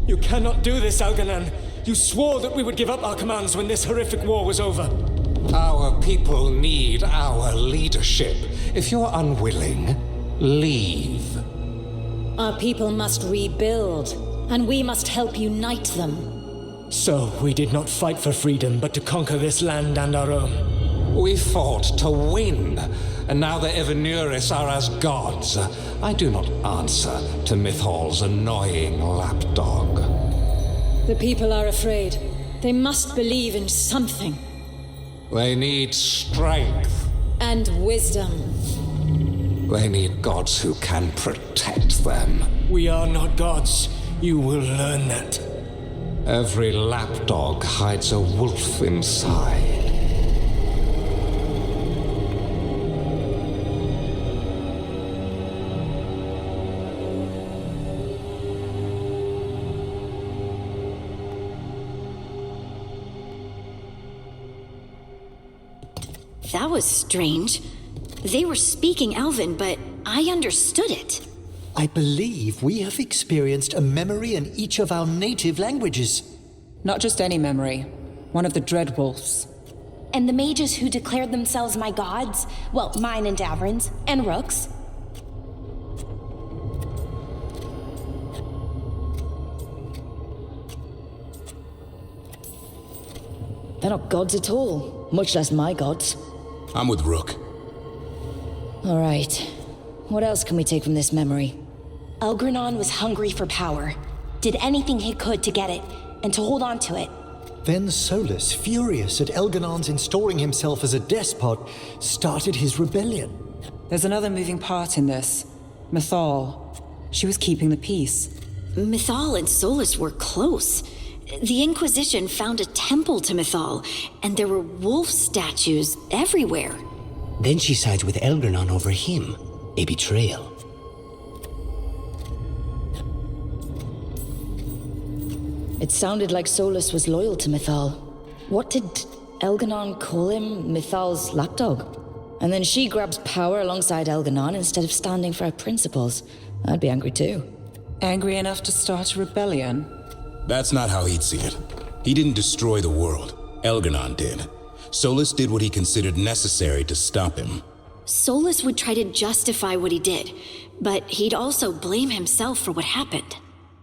You cannot do this, Algernon. You swore that we would give up our commands when this horrific war was over. Our people need our leadership. If you're unwilling, leave. Our people must rebuild, and we must help unite them. So, we did not fight for freedom, but to conquer this land and our own. We fought to win, and now the Evenuris are as gods. I do not answer to Mythal's annoying lapdog. The people are afraid. They must believe in something. They need strength. And wisdom. They need gods who can protect them. We are not gods. You will learn that. Every lapdog hides a wolf inside. That was strange. They were speaking Elven, but I understood it. I believe we have experienced a memory in each of our native languages. Not just any memory. One of the Dreadwolves. And the mages who declared themselves my gods? Well, mine and Davrin's, and Rook's. They're not gods at all, much less my gods. I'm with Rook. All right. What else can we take from this memory? Elgranon was hungry for power, did anything he could to get it, and to hold on to it. Then Solus, furious at Elganon's installing himself as a despot, started his rebellion. There's another moving part in this. Mythal. She was keeping the peace. Mythal and Solus were close. The Inquisition found a temple to Mythal, and there were wolf statues everywhere. Then she sides with Elgranon over him. A betrayal. It sounded like Solus was loyal to Mythal. What did Elganon call him? Mythal's lapdog? And then she grabs power alongside Elganon instead of standing for her principles. I'd be angry too. Angry enough to start a rebellion? That's not how he'd see it. He didn't destroy the world. Elganon did. Solus did what he considered necessary to stop him. Solus would try to justify what he did, but he'd also blame himself for what happened.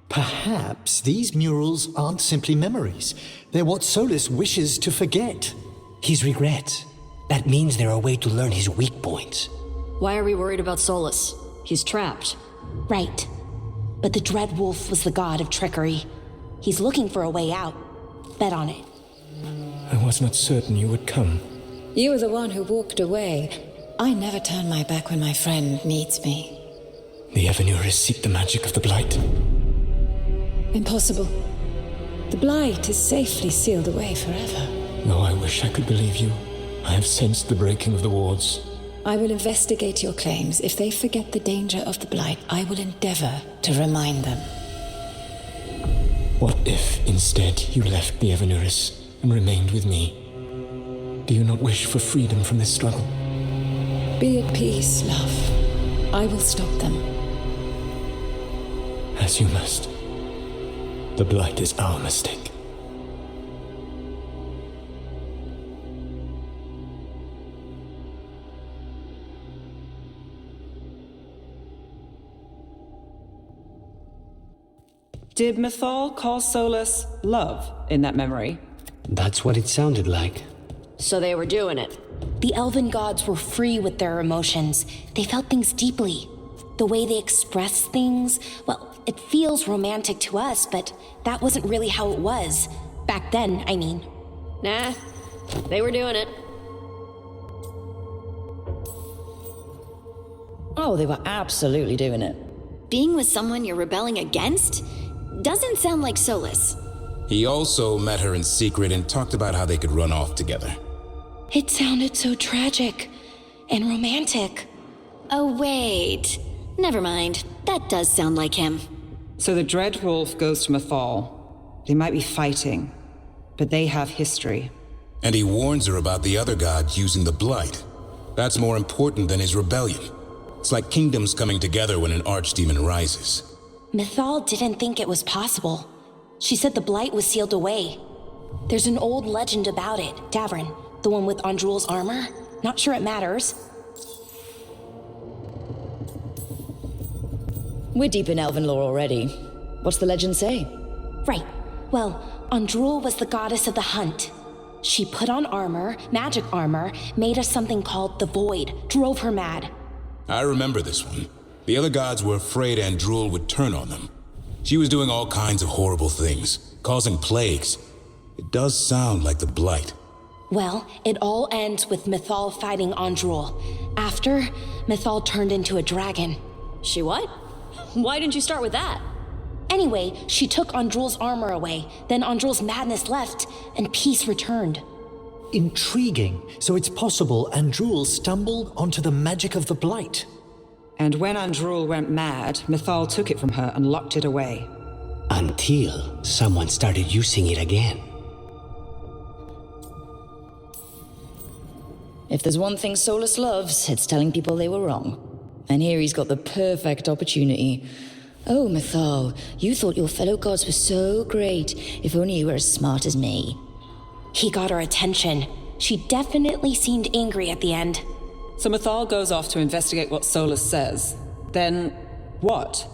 Perhaps these murals aren't simply memories. They're what Solus wishes to forget. His regrets. That means they're a way to learn his weak points. Why are we worried about Solus? He's trapped. Right. But the Dreadwolf was the god of trickery. He's looking for a way out. Bet on it. I was not certain you would come. You were the one who walked away. I never turn my back when my friend needs me. The Evenuris seek the magic of the Blight. Impossible. The Blight is safely sealed away forever. Though I wish I could believe you, I have sensed the breaking of the wards. I will investigate your claims. If they forget the danger of the Blight, I will endeavor to remind them. What if, instead, you left the Evenuris and remained with me? Do you not wish for freedom from this struggle? Be at peace, love. I will stop them. As you must. The Blight is our mistake. Did Mythal call Solus love in that memory? That's what it sounded like. So they were doing it. The elven gods were free with their emotions. They felt things deeply. The way they expressed things, well, it feels romantic to us, but that wasn't really how it was. Back then, I mean. Nah, they were doing it. Oh, they were absolutely doing it. Being with someone you're rebelling against doesn't sound like Solus. He also met her in secret and talked about how they could run off together. It sounded so tragic and romantic. Oh, wait. Never mind. That does sound like him. So the Dreadwolf goes to Mythal. They might be fighting, but they have history. And he warns her about the other gods using the Blight. That's more important than his rebellion. It's like kingdoms coming together when an archdemon rises. Mythal didn't think it was possible. She said the blight was sealed away. There's an old legend about it. Davrin, the one with Andrul's armor. Not sure it matters. We're deep in elven lore already. What's the legend say? Right. Well, Andrul was the goddess of the hunt. She put on armor, magic armor, made us something called the Void, drove her mad. I remember this one. The other gods were afraid Andrul would turn on them. She was doing all kinds of horrible things, causing plagues. It does sound like the Blight. Well, it all ends with Mythal fighting Andrul. After, Mythal turned into a dragon. She what? Why didn't you start with that? Anyway, she took Andrul's armor away, then Andrul's madness left, and peace returned. Intriguing. So it's possible Andrul stumbled onto the magic of the Blight. And when Andrul went mad, Mythal took it from her and locked it away. Until someone started using it again. If there's one thing Solus loves, it's telling people they were wrong. And here he's got the perfect opportunity. Oh, Mythal, you thought your fellow gods were so great. If only you were as smart as me. He got her attention. She definitely seemed angry at the end. So Mythal goes off to investigate what Solus says. Then, what?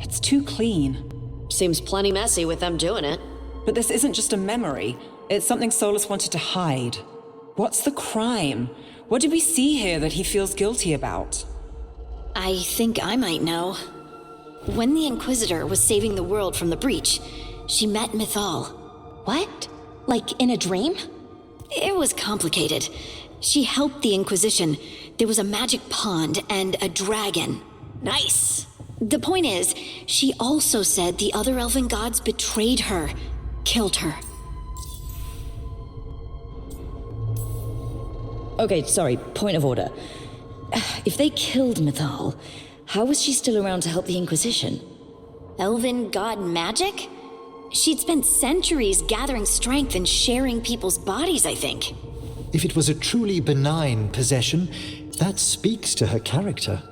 It's too clean. Seems plenty messy with them doing it. But this isn't just a memory. It's something Solus wanted to hide. What's the crime? What did we see here that he feels guilty about? I think I might know. When the Inquisitor was saving the world from the breach, she met Mythal. What? Like in a dream? It was complicated. She helped the Inquisition. There was a magic pond and a dragon. Nice. The point is, she also said the other elven gods betrayed her, killed her. Okay, sorry, point of order. If they killed Mythal, how was she still around to help the Inquisition? Elven god magic? She'd spent centuries gathering strength and sharing people's bodies, I think. If it was a truly benign possession, that speaks to her character.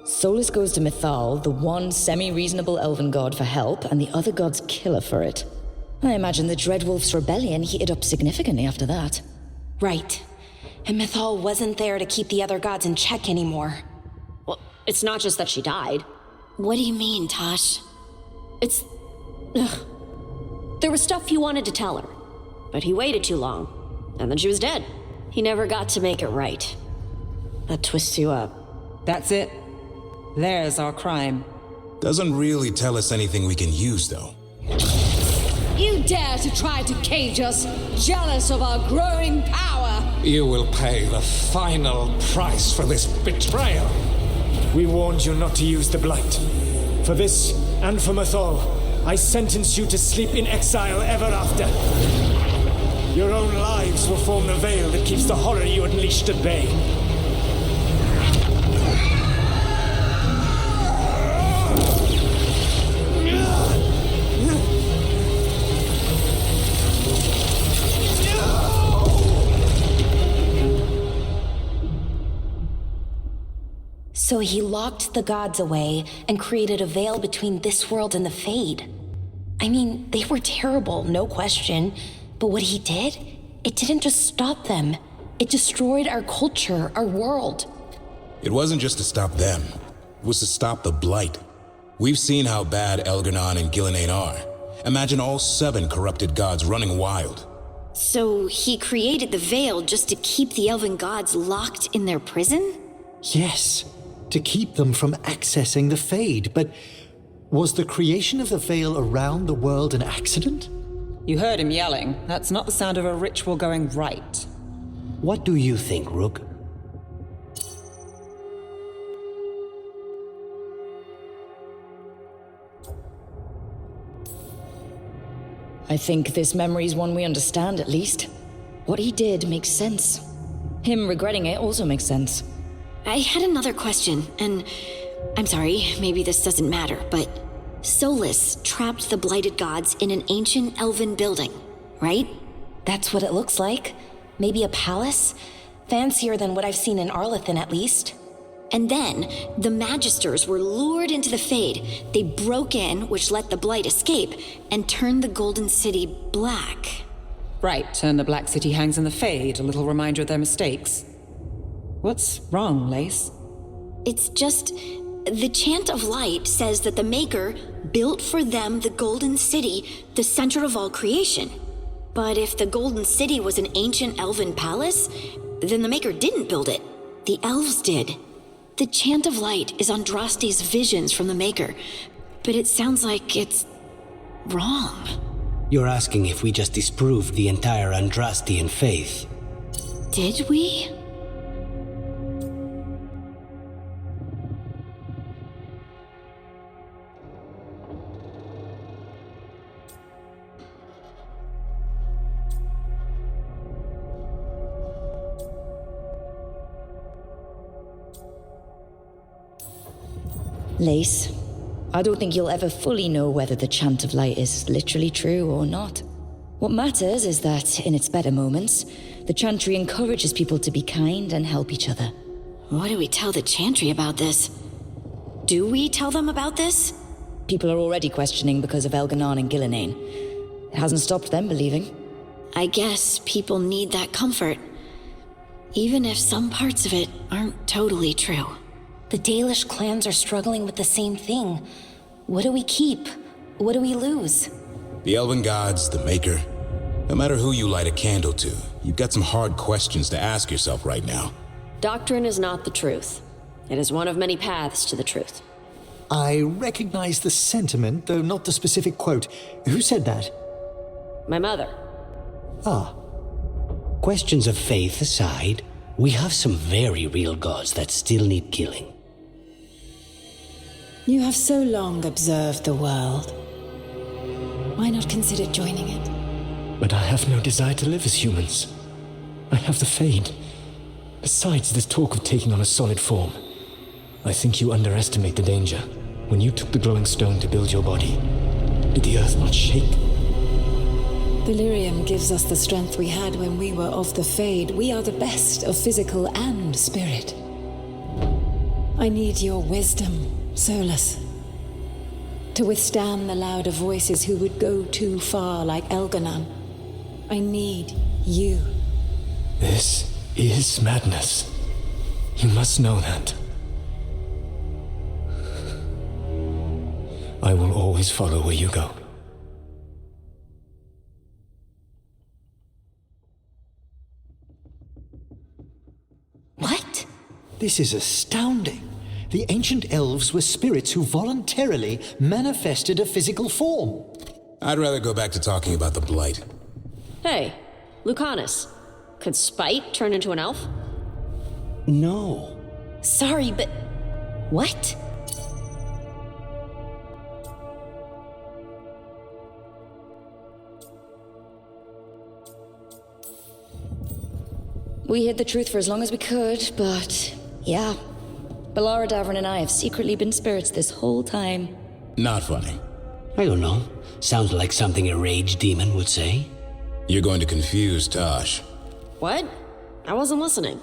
Solus goes to Mythal, the one semi-reasonable elven god, for help, and the other gods kill her for it. I imagine the Dreadwolf's rebellion heated up significantly after that. Right. And Mythal wasn't there to keep the other gods in check anymore. Well, it's not just that she died. What do you mean, Tosh? It's... There was stuff he wanted to tell her, but he waited too long, and then she was dead. He never got to make it right. That twists you up. That's it. There's our crime. Doesn't really tell us anything we can use, though. You dare to try to cage us, jealous of our growing power! You will pay the final price for this betrayal. We warned you not to use the Blight. For this, and for Mythal, I sentence you to sleep in exile ever after. Your own lives will form the veil that keeps the horror you unleashed at bay. So he locked the gods away and created a veil between this world and the Fade. I mean, they were terrible, no question. But what he did, it didn't just stop them. It destroyed our culture, our world. It wasn't just to stop them. It was to stop the Blight. We've seen how bad Elganon and Gillenane are. Imagine all 7 corrupted gods running wild. So he created the veil just to keep the elven gods locked in their prison? Yes, to keep them from accessing the Fade. But was the creation of the veil around the world an accident? You heard him yelling. That's not the sound of a ritual going right. What do you think, Rook? I think this memory's one we understand, at least. What he did makes sense. Him regretting it also makes sense. I had another question, and I'm sorry, maybe this doesn't matter, but Solus trapped the blighted gods in an ancient elven building, right? That's what it looks like. Maybe a palace? Fancier than what I've seen in Arlethan, at least. And then, the Magisters were lured into the Fade. They broke in, which let the Blight escape, and turned the Golden City black. Right, and the Black City hangs in the Fade, a little reminder of their mistakes. What's wrong, Lace? It's just... the Chant of Light says that the Maker built for them the Golden City, the center of all creation. But if the Golden City was an ancient elven palace, then the Maker didn't build it. The elves did. The Chant of Light is Andraste's visions from the Maker, but it sounds like it's wrong. You're asking if we just disproved the entire Andrastian faith. Did we? Lace, I don't think you'll ever fully know whether the Chant of Light is literally true or not. What matters is that, in its better moments, the Chantry encourages people to be kind and help each other. What do we tell the Chantry about this? Do we tell them about this? People are already questioning because of Elganon and Gillenane. It hasn't stopped them believing. I guess people need that comfort, even if some parts of it aren't totally true. The Dalish clans are struggling with the same thing. What do we keep? What do we lose? The Elven Gods, the Maker. No matter who you light a candle to, you've got some hard questions to ask yourself right now. Doctrine is not the truth. It is one of many paths to the truth. I recognize the sentiment, though not the specific quote. Who said that? My mother. Ah. Questions of faith aside, we have some very real gods that still need killing. You have so long observed the world. Why not consider joining it? But I have no desire to live as humans. I have the Fade. Besides this talk of taking on a solid form, I think you underestimate the danger. When you took the glowing stone to build your body, did the earth not shake? Delirium gives us the strength we had when we were of the Fade. We are the best of physical and spirit. I need your wisdom, Solus, to withstand the louder voices who would go too far like Elganon. I need you. This is madness. You must know that. I will always follow where you go. What? This is astounding. The ancient elves were spirits who voluntarily manifested a physical form. I'd rather go back to talking about the Blight. Hey, Lucanus. Could Spite turn into an elf? No. Sorry, but... what? We hid the truth for as long as we could, but... yeah. Balara Davrin and I have secretly been spirits this whole time. Not funny. I don't know. Sounds like something a rage demon would say. You're going to confuse Tosh. What? I wasn't listening.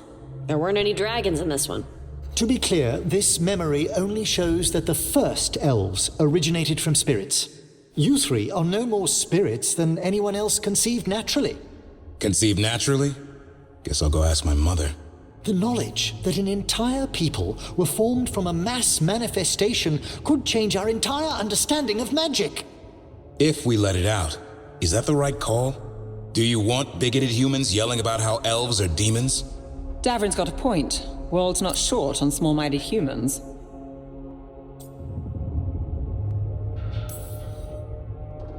There weren't any dragons in this one. To be clear, this memory only shows that the first elves originated from spirits. You three are no more spirits than anyone else conceived naturally. Conceived naturally? Guess I'll go ask my mother. The knowledge that an entire people were formed from a mass manifestation could change our entire understanding of magic. If we let it out, is that the right call? Do you want bigoted humans yelling about how elves are demons? Davrin's got a point. World's not short on small-minded humans.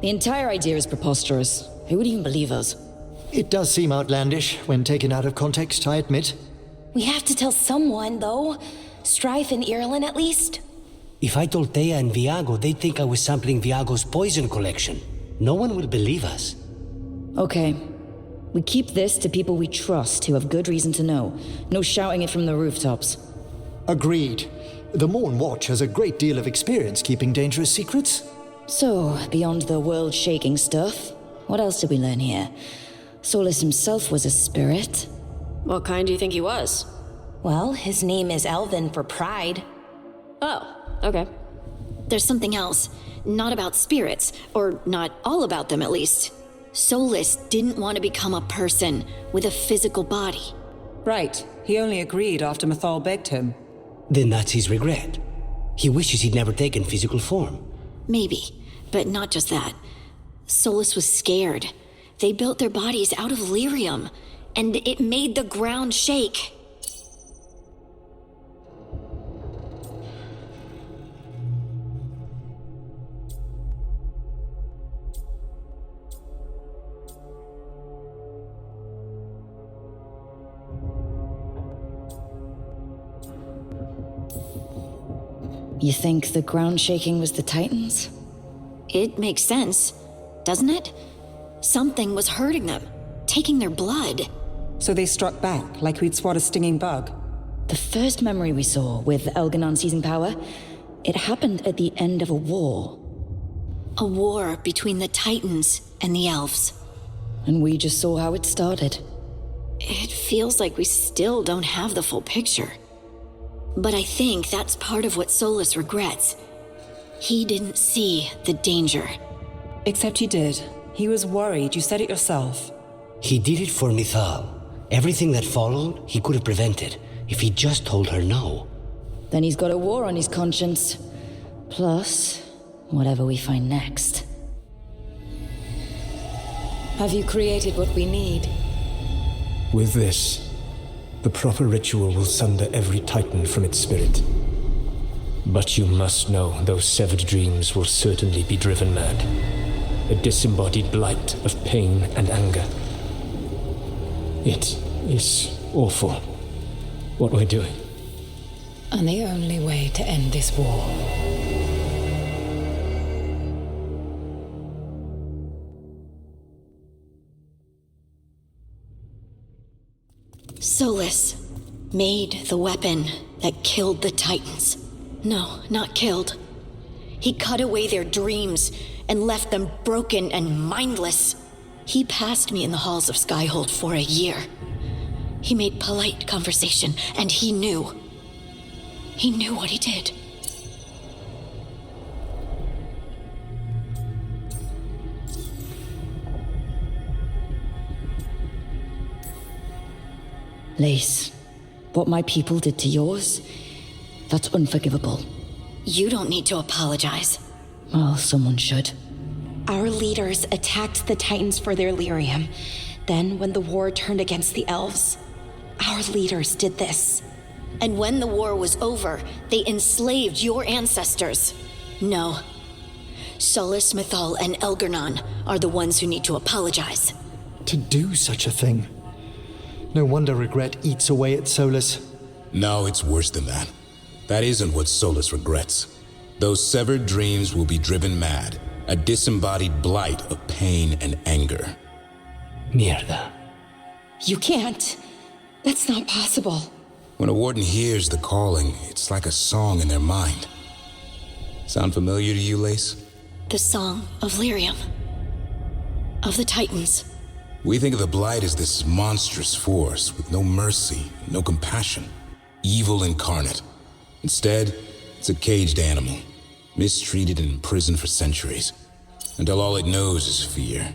The entire idea is preposterous. Who would even believe us? It does seem outlandish when taken out of context, I admit. We have to tell someone, though. Strife and Ireland, at least. If I told Thea and Viago, they'd think I was sampling Viago's poison collection. No one will believe us. Okay. We keep this to people we trust who have good reason to know. No shouting it from the rooftops. Agreed. The Morn Watch has a great deal of experience keeping dangerous secrets. So, beyond the world-shaking stuff, what else did we learn here? Solus himself was a spirit. What kind do you think he was? Well, his name is Elven for pride. Oh, okay. There's something else. Not about spirits, or not all about them at least. Solus didn't want to become a person with a physical body. Right. He only agreed after Mythal begged him. Then that's his regret. He wishes he'd never taken physical form. Maybe, but not just that. Solus was scared. They built their bodies out of lyrium, and it made the ground shake. You think the ground shaking was the Titans? It makes sense, doesn't it? Something was hurting them, taking their blood. So they struck back, like we'd swat a stinging bug. The first memory we saw with Elganon seizing power, it happened at the end of a war. A war between the Titans and the elves. And we just saw how it started. It feels like we still don't have the full picture. But I think that's part of what Solus regrets. He didn't see the danger. Except he did. He was worried, you said it yourself. He did it for Mythal. Everything that followed, he could have prevented, if he just told her no. Then he's got a war on his conscience. Plus, whatever we find next. Have you created what we need? With this, the proper ritual will sunder every Titan from its spirit. But you must know those severed dreams will certainly be driven mad. A disembodied blight of pain and anger. It is awful what we're doing. And the only way to end this war. Solus made the weapon that killed the Titans. No, not killed. He cut away their dreams and left them broken and mindless. He passed me in the halls of Skyhold for a year. He made polite conversation, and he knew. He knew what he did. Lace, what my people did to yours, that's unforgivable. You don't need to apologize. Well, someone should. Our leaders attacked the Titans for their lyrium. Then, when the war turned against the elves, our leaders did this. And when the war was over, they enslaved your ancestors. No. Solus, Mythal, and Elgarnon are the ones who need to apologize. To do such a thing. No wonder regret eats away at Solus. No, it's worse than that. That isn't what Solus regrets. Those severed dreams will be driven mad, a disembodied blight of pain and anger. Mierda. You can't. That's not possible. When a warden hears the calling, it's like a song in their mind. Sound familiar to you, Lace? The song of lyrium. Of the Titans. We think of the Blight as this monstrous force with no mercy, no compassion. Evil incarnate. Instead, it's a caged animal, mistreated and imprisoned for centuries, until all it knows is fear.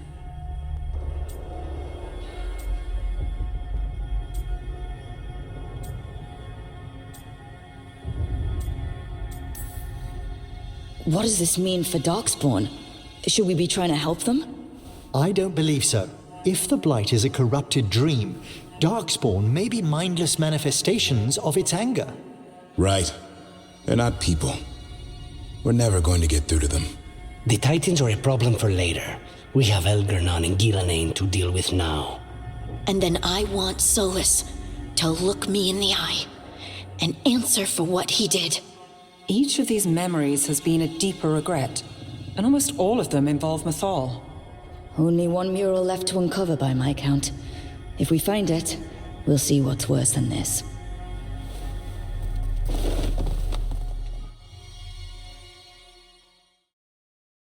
What does this mean for Darkspawn? Should we be trying to help them? I don't believe so. If the Blight is a corrupted dream, Darkspawn may be mindless manifestations of its anger. Right. They're not people. We're never going to get through to them. The Titans are a problem for later. We have Elgarnon and Gillanane to deal with now. And then I want Solus to look me in the eye and answer for what he did. Each of these memories has been a deeper regret, and almost all of them involve Mythal. Only one mural left to uncover by my count. If we find it, we'll see what's worse than this.